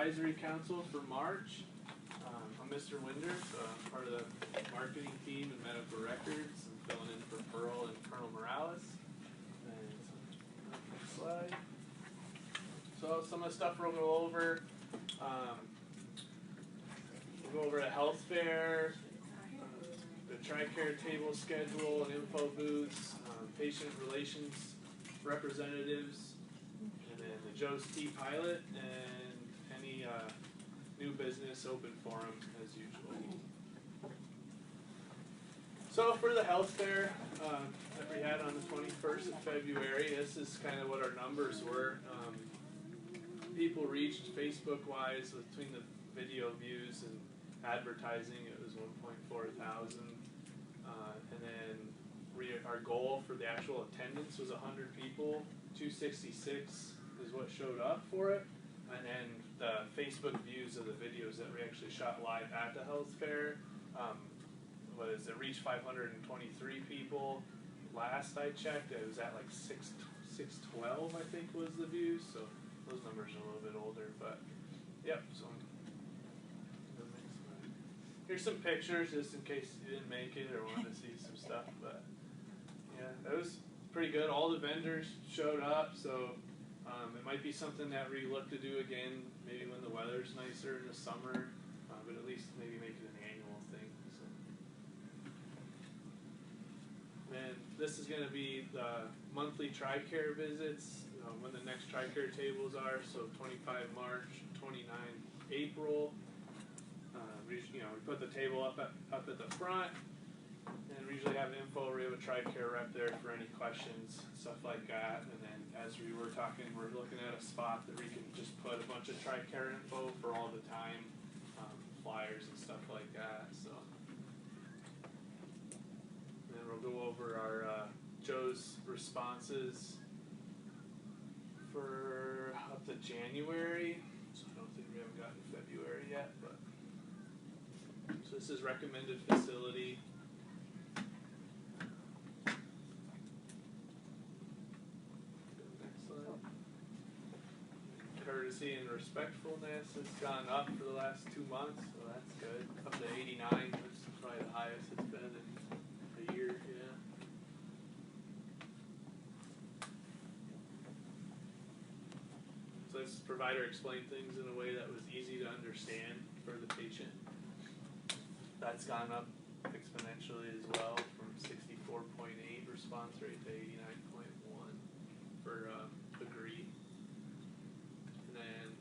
Advisory Council for March. I'm Mr. Winders, part of the marketing team and medical records. I'm filling in for Pearl and Colonel Morales. And next slide. So some of the stuff we'll go over. We'll go over a health fair, the TRICARE table schedule and info booths, patient relations representatives, and then the Joe's Tea pilot, and any new business open forum as usual. So for the health fair that we had on the 21st of February, this is kind of what our numbers were. People reached Facebook-wise between the video views and advertising. It was 1.4 thousand. And then our goal for the actual attendance was 100 people. 266 is what showed up for it. And then the Facebook views of the videos that we actually shot live at the health fair it reached 523 people. Last I checked, it was at like 612, I think, was the views. So those numbers are a little bit older, but yep. So here's some pictures, just in case you didn't make it or wanted to see some stuff. But yeah, it was pretty good. All the vendors showed up, so it might be something that we look to do again, maybe when the weather's nicer in the summer, but at least maybe make it an annual thing. So. And this is going to be the monthly TRICARE visits, when the next TRICARE tables are, so 25 March, 29 April. We put the table up at the front, and we usually have info. We have a TRICARE rep there for any questions, stuff like that. And then as we were talking, we're looking at a spot that we can just put a bunch of TRICARE info for all the time, flyers and stuff like that. So then we'll go over our Joe's responses for up to January. So I don't think we haven't gotten February yet, but. So this is recommended facility. Next slide. Courtesy and respectfulness has gone up for the last 2 months, so that's good. Up to 89, which is probably the highest it's been in a year. Yeah. So this provider explained things in a way that was easy to understand for the patient. That's gone up exponentially as well, from 64.8 response rate to 89.1 for agree. And then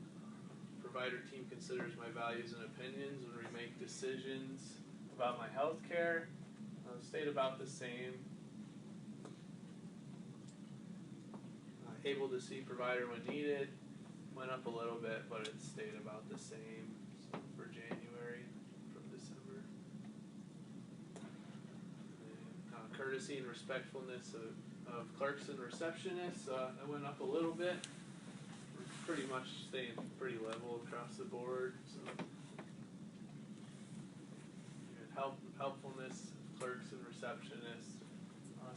provider team considers my values and opinions when we make decisions about my health care. Stayed about the same. Able to see provider when needed. Went up a little bit, but it stayed about the same for January from December. Courtesy and respectfulness of clerks and receptionists, that went up a little bit. We're pretty much staying pretty level across the board. So. Helpfulness of clerks and receptionists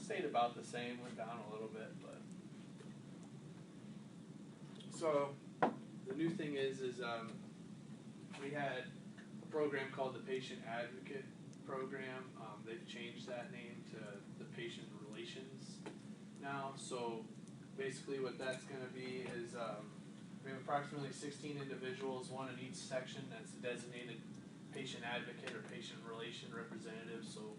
stayed about the same, went down a little bit, but. So the new thing is we had a program called the Patient Advocate Program. They've changed that name to the Patient Relations now. So basically what that's going to be is we have approximately 16 individuals, one in each section that's designated patient advocate or patient relation representative. So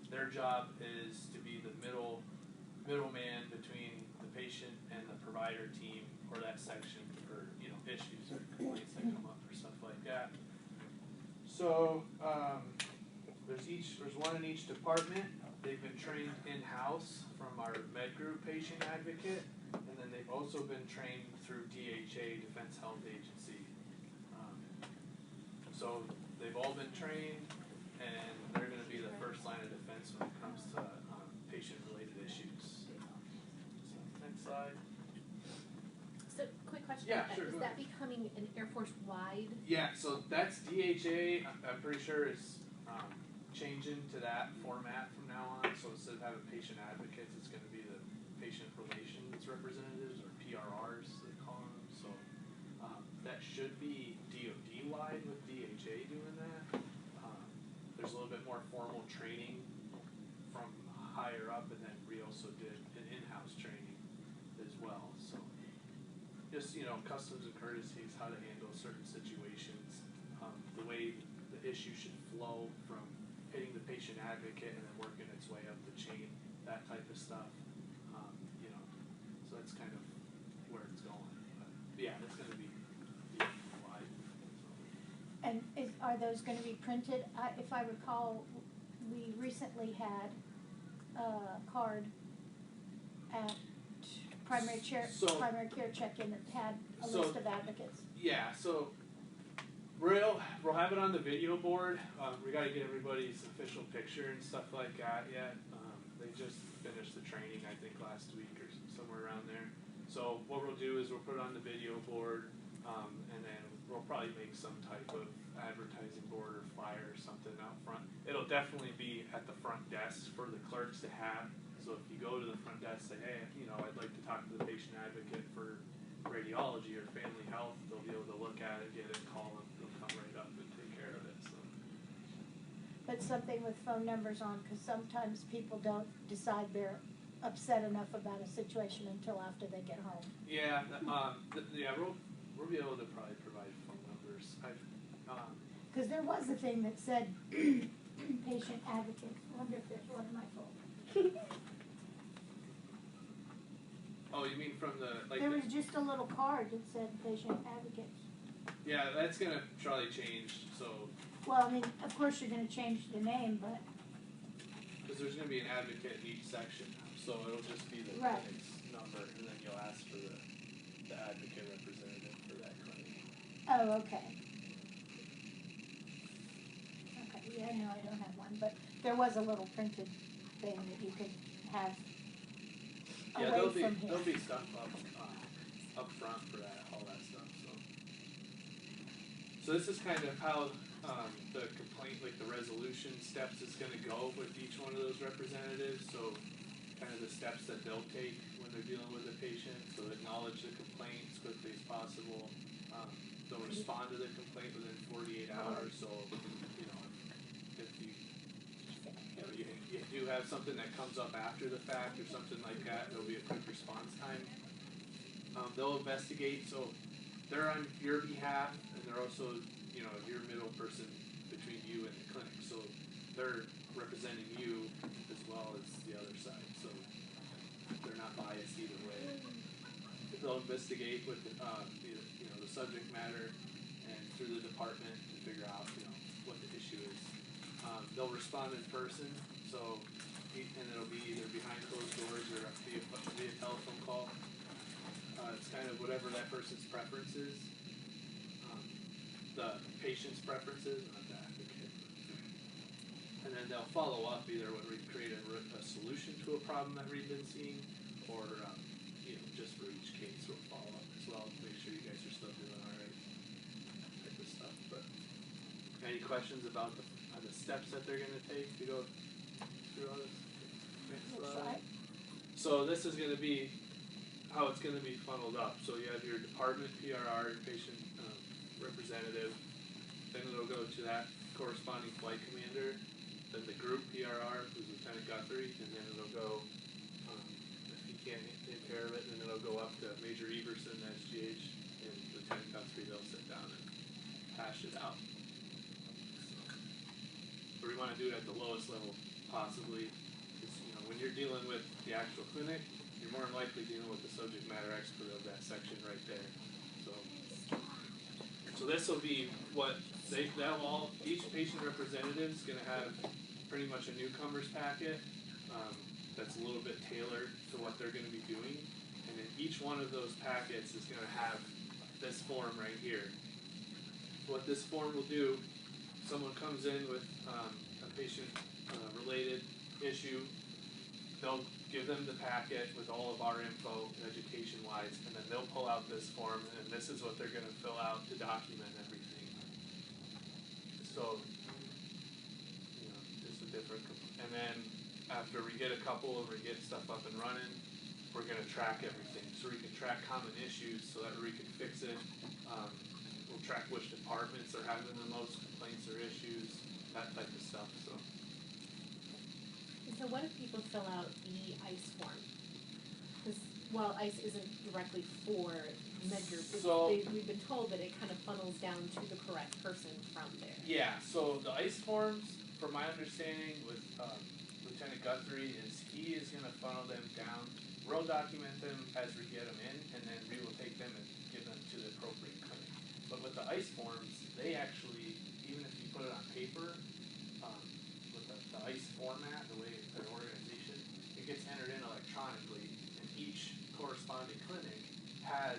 their job is to be the middleman between the patient and the provider team or that section for issues or complaints that come up or stuff like that. So there's one in each department. They've been trained in-house from our med group patient advocate, and then they've also been trained through DHA, Defense Health Agency. So they've all been trained, and they're going to be the first line of defense when it comes to patient-related issues. So, next slide. So, quick question. Yeah, sure. Is that becoming an Air Force-wide? Yeah, so that's DHA. I'm pretty sure is changing to that format from now on. So instead of having patient advocates, it's going to be the patient relations representatives, or PRRs they call them. So that should be DOD wide with DHA doing that. There's a little bit more formal training from higher up, and then we also did an in-house training as well. So just, customs and courtesies, how to handle certain situations, the way the issue should flow from hitting the patient advocate and then working its way up the chain, that type of stuff. So that's kind of where it's going. But yeah, it's going to be wide. And are those going to be printed? If I recall, we recently had a card at primary care check-in that had a list of advocates. Yeah, so we'll have it on the video board. We got to get everybody's official picture and stuff like that yet. They just finished the training, I think, last week or somewhere around there. So what we'll do is we'll put it on the video board, and then we'll probably make some type of advertising board or flyer or something out front. It'll definitely be at the front desk for the clerks to have. So if you go to the front desk, say, hey, I'd like to talk to the patient advocate for radiology or family health, they'll be able to look at it, get it, call them, they'll come right up and take care of it. So. But something with phone numbers on, because sometimes people don't decide they're upset enough about a situation until after they get home. Yeah, we'll be able to probably provide phone numbers. Because there was a thing that said patient advocate. I wonder if there's one in my phone. Oh, you mean from the There was just a little card that said patient advocate. Yeah, that's gonna probably change. So. Well, I mean, of course you're going to change the name, but. Because there's gonna be an advocate in each section, so it'll just be the Right. clinic's number, and then you'll ask for the advocate representative for that clinic. Oh, okay. Okay, yeah, no, I don't have one, but there was a little printed thing that you could have Yeah, away from here. there'll be stuff up front for that, all that stuff. So this is kind of how the complaint, like the resolution steps, is going to go with each one of those representatives. So kind of the steps that they'll take when they're dealing with a patient. So acknowledge the complaint as quickly as possible. They'll respond to the complaint within 48 hours. So if you do have something that comes up after the fact or something like that, there'll be a quick response time. They'll investigate, so they're on your behalf, and they're also, your middle person between you and the clinic. So they're representing you as well as the other side, so they're not biased either way. They'll investigate with the subject matter and through the department to figure out, what the issue is. They'll respond in person, and it'll be either behind closed doors or via telephone call. It's kind of whatever that person's preference is. The patient's preferences, not the advocate. And then they'll follow up either when we create a solution to a problem that we've been seeing, or just for each case we'll follow up as well to make sure you guys are still doing all right, type of stuff. But any questions about the steps that they're going to take to go through all this? Next slide. So this is going to be how it's going to be funneled up. So you have your department PRR, your patient representative, then it'll go to that corresponding flight commander, then the group PRR, who's Lieutenant Guthrie, and then it'll go, if he can't take care of it, then it'll go up to Major Everson, SGH, and Lieutenant Guthrie. They'll sit down and hash it out. So we want to do it at the lowest level possibly, because when you're dealing with the actual clinic, you're more than likely dealing with the subject matter expert of that section right there. So this will be what each patient representative is going to have pretty much a newcomer's packet that's a little bit tailored to what they're going to be doing. And then each one of those packets is going to have this form right here. What this form will do, someone comes in with a patient related issue, they'll give them the packet with all of our info, education-wise, and then they'll pull out this form, and this is what they're going to fill out to document everything. So, just a different, and then after we get a couple and we get stuff up and running, we're going to track everything. So we can track common issues so that we can fix it. We'll track which department departments are having the most complaints or issues, that type of stuff, so. And so what if people fill out the ICE form? Because while ICE isn't directly for Medgar, we've been told that it kind of funnels down to the correct person from there. Yeah, so the ICE forms, from my understanding with Lieutenant Guthrie, is he is gonna funnel them down. We'll document them as we get them in, and then we will take them and give them to the appropriate clinic. But with the ICE forms, they actually, even if you put it on paper, with the ICE format, the way their organization, it gets entered in electronically, and each corresponding clinic has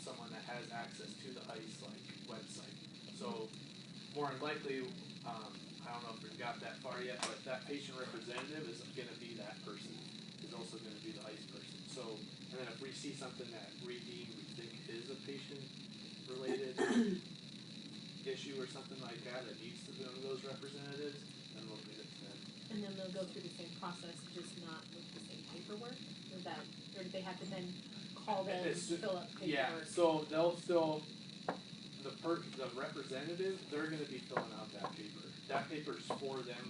someone that has access to the ICE website. So more than likely, I don't know if we've got that far yet, but that patient representative is gonna be that person, is also gonna be the ICE person. So, and then if we see something that we think is a patient-related issue or something like that needs to be one of those representatives, then we'll leave it to them. And then they'll go through the same process, just not with the same paperwork? Or do they have to then call them and fill out paperwork? Yeah, so they'll still, the representative, they're gonna be filling out that paper. That paper's for them,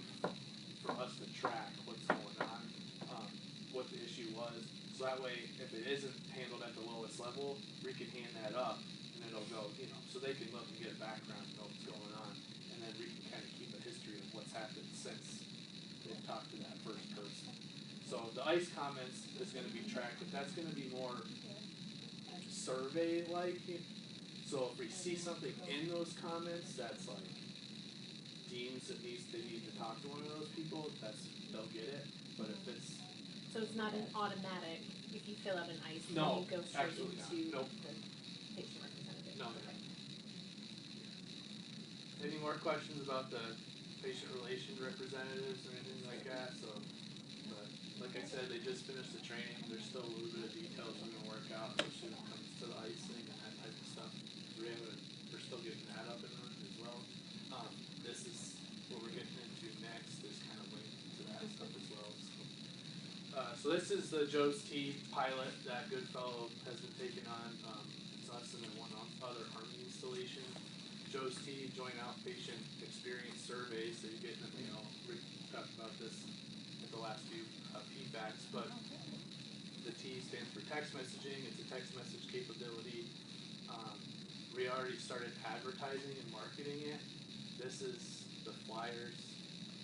for us to track what's going on, what the issue was. So that way, if it isn't handled at the lowest level, we can hand that up, and it'll go, so they can look and get a background, know what's going on, and then we can kind of keep a history of what's happened since they've talked to that first person. So the ICE comments is gonna be tracked, but that's gonna be more survey-like. So if we see something in those comments that's deems they need to talk to one of those people, they'll get it. But if it's So it's not an automatic, if you fill out an ICE, No, then you go straight absolutely into not. Nope. the patient representative? No. Okay. Any more questions about the patient relation representatives or anything like that? So, but like I said, they just finished the training. There's still a little bit of details we're gonna work out, especially when it comes to the ICE thing and that type of stuff. We're still getting that up and running as well. This is what we're getting into next, is kind of linked to that stuff as well. So this is the Joe's T pilot that Goodfellow has been taking on. It's us and then one other Army installation. Joe's T, Joint Outpatient Experience Survey, so you're getting, we talked about this at the last few feedbacks, but the T stands for text messaging. It's a text message capability. We already started advertising and marketing it. This is the flyers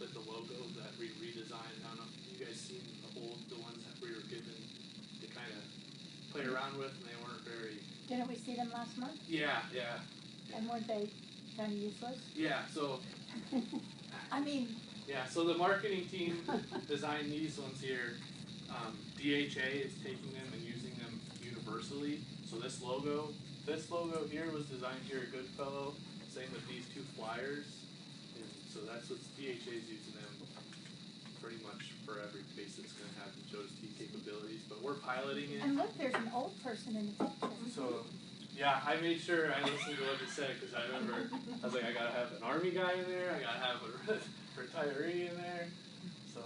with the logo that we redesigned. I don't know if you guys seen the ones that we were given to kind of play around with, and they weren't very. Didn't we see them last month? Yeah. And weren't they kind of useless? Yeah, so. I mean. Yeah, so the marketing team designed these ones here. DHA is taking them and using them universally. So this logo here was designed here at Goodfellow. Same with these two flyers. And so that's what DHA is using them pretty much for every base that's going to have the Joe's T capabilities. But we're piloting it. And look, there's an old person in the picture. So, yeah, I made sure I listened to what they said because I remember, I was like, I gotta have an Army guy in there, I gotta have a retiree in there, so.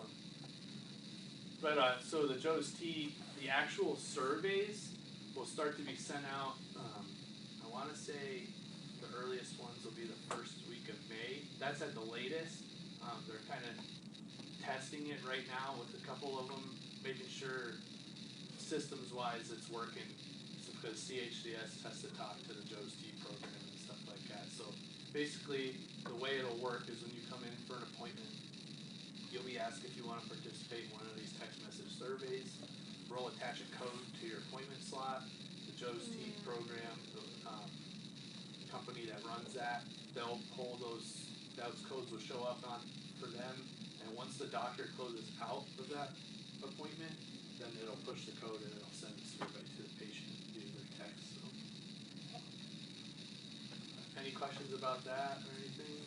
But, so the Joe's T, the actual surveys will start to be sent out, I wanna say the earliest ones will be the first week of May. That's at the latest. They're kinda testing it right now with a couple of them, making sure systems-wise it's working. Because CHCS has to talk to the Joe's T program and stuff like that. So basically, the way it'll work is when you come in for an appointment, you'll be asked if you want to participate in one of these text message surveys. We'll attach a code to your appointment slot. The Joe's T program, the company that runs that, they'll pull those codes will show up for them. And once the doctor closes out of that appointment, then it'll push the code and it'll send the survey to the patient via their text. So. Any questions about that or anything?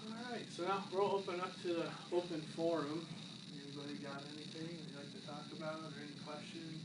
Alright, so now we'll open up to the open forum. Anybody got anything they'd like to talk about or any questions?